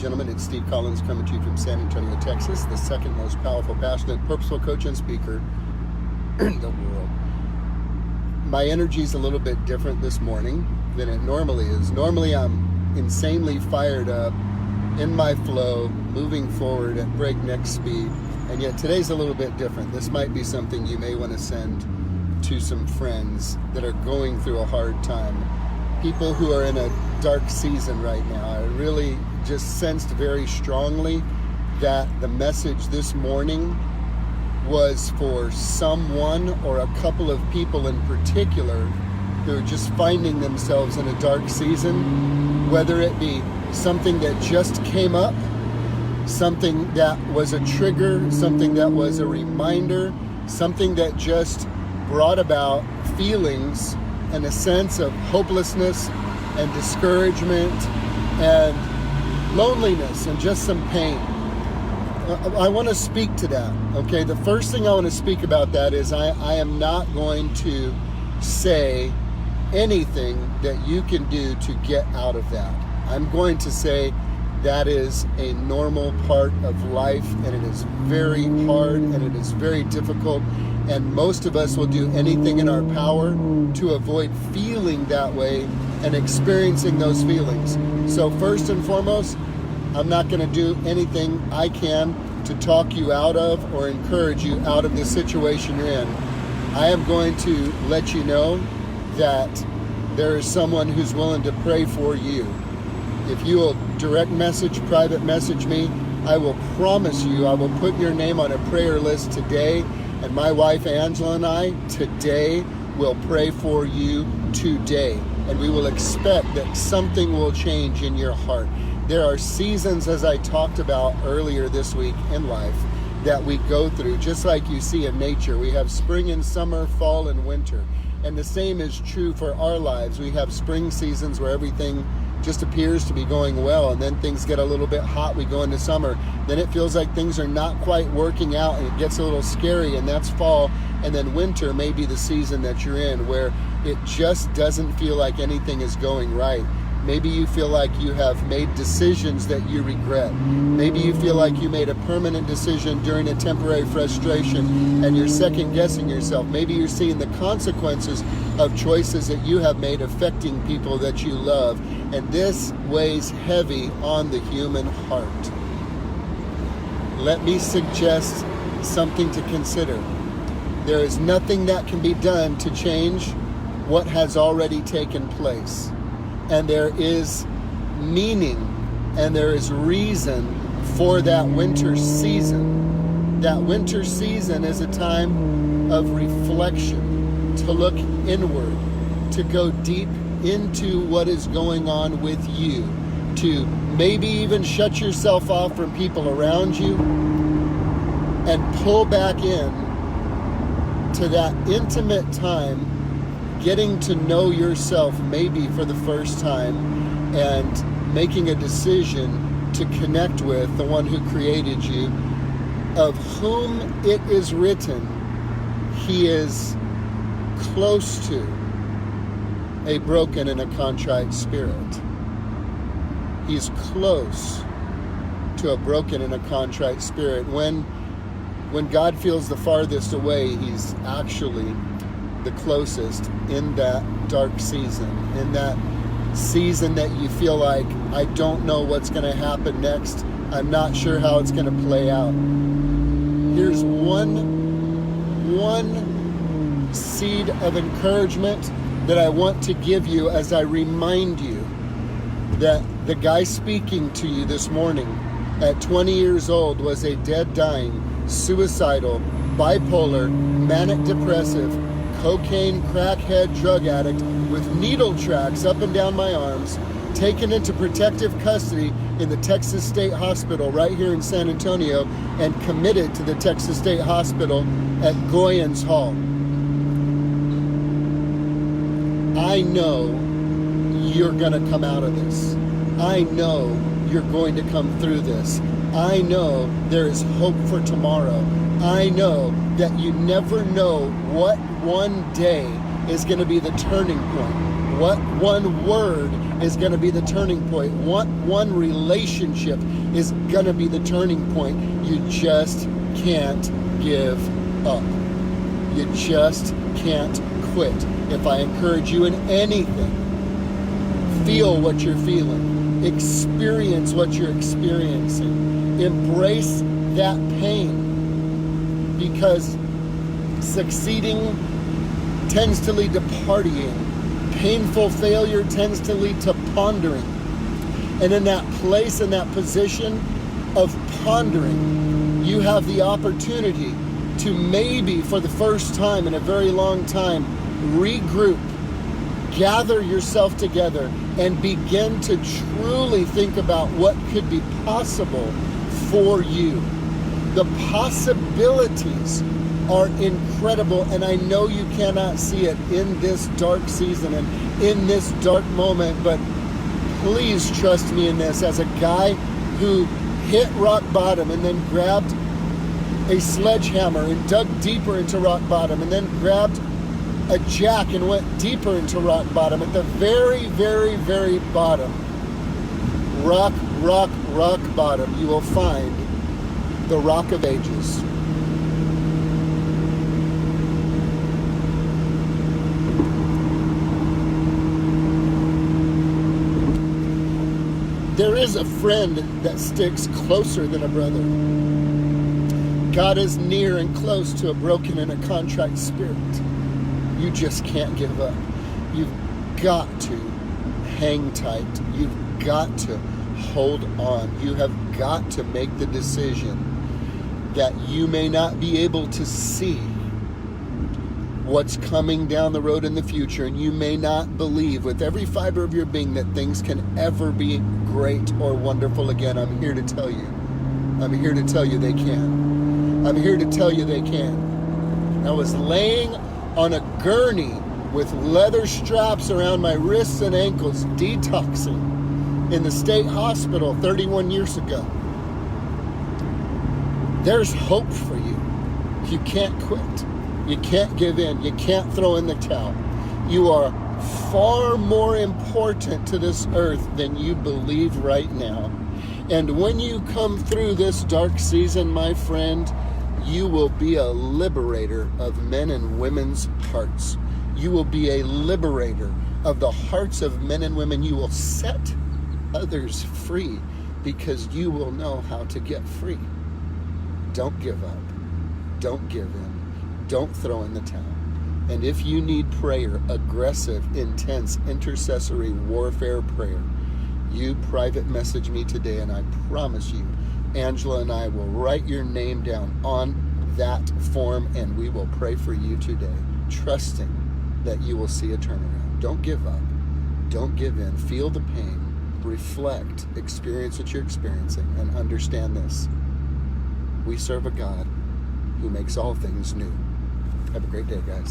gentlemen, it's Steve Collins coming to you from San Antonio, Texas, the second most powerful, passionate, purposeful coach and speaker in the world. My energy is a little bit different this morning than it normally is. Normally I'm insanely fired up, in my flow, moving forward at breakneck speed, and yet today's a little bit different. This might be something you may want to send to some friends that are going through a hard time. People who are in a dark season right now. I really just sensed very strongly that the message this morning was for someone or a couple of people in particular who are just finding themselves in a dark season, whether it be something that just came up, something that was a trigger, something that was a reminder, something that just brought about feelings and a sense of hopelessness and discouragement and loneliness and just some pain. I want to speak to that, okay? The first thing I want to speak about that is I am not going to say anything that you can do to get out of that. I'm going to say that is a normal part of life, and it is very hard and it is very difficult, and most of us will do anything in our power to avoid feeling that way and experiencing those feelings. So first and foremost, I'm not going to do anything I can to talk you out of or encourage you out of the situation you're in. I am going to let you know that there is someone who's willing to pray for you. If you will direct message, private message me, I will promise you I will put your name on a prayer list today, and my wife Angela and I today will pray for you today, and we will expect that something will change in your heart. There are seasons, as I talked about earlier this week in life, that we go through, just like you see in nature. We have spring and summer, fall and winter, and the same is true for our lives. We have spring seasons where everything just appears to be going well, and then things get a little bit hot, we go into summer, then it feels like things are not quite working out and it gets a little scary, and that's fall. And then winter may be the season that you're in where it just doesn't feel like anything is going right. Maybe you feel like you have made decisions that you regret. Maybe you feel like you made a permanent decision during a temporary frustration and you're second guessing yourself. Maybe you're seeing the consequences of choices that you have made affecting people that you love. And this weighs heavy on the human heart. Let me suggest something to consider. There is nothing that can be done to change what has already taken place. And there is meaning and there is reason for that winter season. That winter season is a time of reflection, to look inward, to go deep into what is going on with you, to maybe even shut yourself off from people around you and pull back in to that intimate time, getting to know yourself maybe for the first time and making a decision to connect with the one who created you, of whom it is written, he is close to a broken and a contrite spirit. He's close to a broken and a contrite spirit. When God feels the farthest away, he's actually the closest in that dark season, in that season that you feel like, I don't know what's going to happen next. I'm not sure how it's going to play out. Here's one seed of encouragement that I want to give you as I remind you that the guy speaking to you this morning at 20 years old was a dead, dying, suicidal, bipolar, manic depressive, cocaine, crackhead, drug addict with needle tracks up and down my arms, taken into protective custody in the Texas State Hospital right here in San Antonio and committed to the Texas State Hospital at Goyens Hall. I know you're going to come out of this. I know you're going to come through this. I know there is hope for tomorrow. I know that you never know what one day is going to be the turning point, what one word is going to be the turning point. One relationship is going to be the turning point. You just can't give up. You just can't quit. If I encourage you in anything, feel what you're feeling. Experience what you're experiencing. Embrace that pain, because succeeding tends to lead to partying. Painful failure tends to lead to pondering. And in that place, in that position of pondering, you have the opportunity to maybe for the first time in a very long time, regroup, gather yourself together, and begin to truly think about what could be possible for you. The possibilities are incredible, and I know you cannot see it in this dark season and in this dark moment, but please trust me in this. As a guy who hit rock bottom and then grabbed a sledgehammer and dug deeper into rock bottom and then grabbed a jack and went deeper into rock bottom, at the very, very, very bottom, rock bottom, you will find the Rock of Ages. There is a friend that sticks closer than a brother. God is near and close to a broken and a contrite spirit. You just can't give up. You've got to hang tight. You've got to hold on. You have got to make the decision that you may not be able to see what's coming down the road in the future, and you may not believe with every fiber of your being that things can ever be great or wonderful again. I'm here to tell you. I'm here to tell you they can. I'm here to tell you they can. I was laying on a gurney with leather straps around my wrists and ankles, detoxing in the state hospital 31 years ago. There's hope for you. You can't quit. You can't give in. You can't throw in the towel. You are far more important to this earth than you believe right now. And when you come through this dark season, my friend, you will be a liberator of men and women's hearts. You will be a liberator of the hearts of men and women. You will set others free because you will know how to get free. Don't give up. Don't give in. Don't throw in the towel. And if you need prayer, aggressive, intense, intercessory warfare prayer, you private message me today, and I promise you, Angela and I will write your name down on that form, and we will pray for you today, trusting that you will see a turnaround. Don't give up. Don't give in. Feel the pain. Reflect. Experience what you're experiencing, and understand this. We serve a God who makes all things new. Have a great day, guys.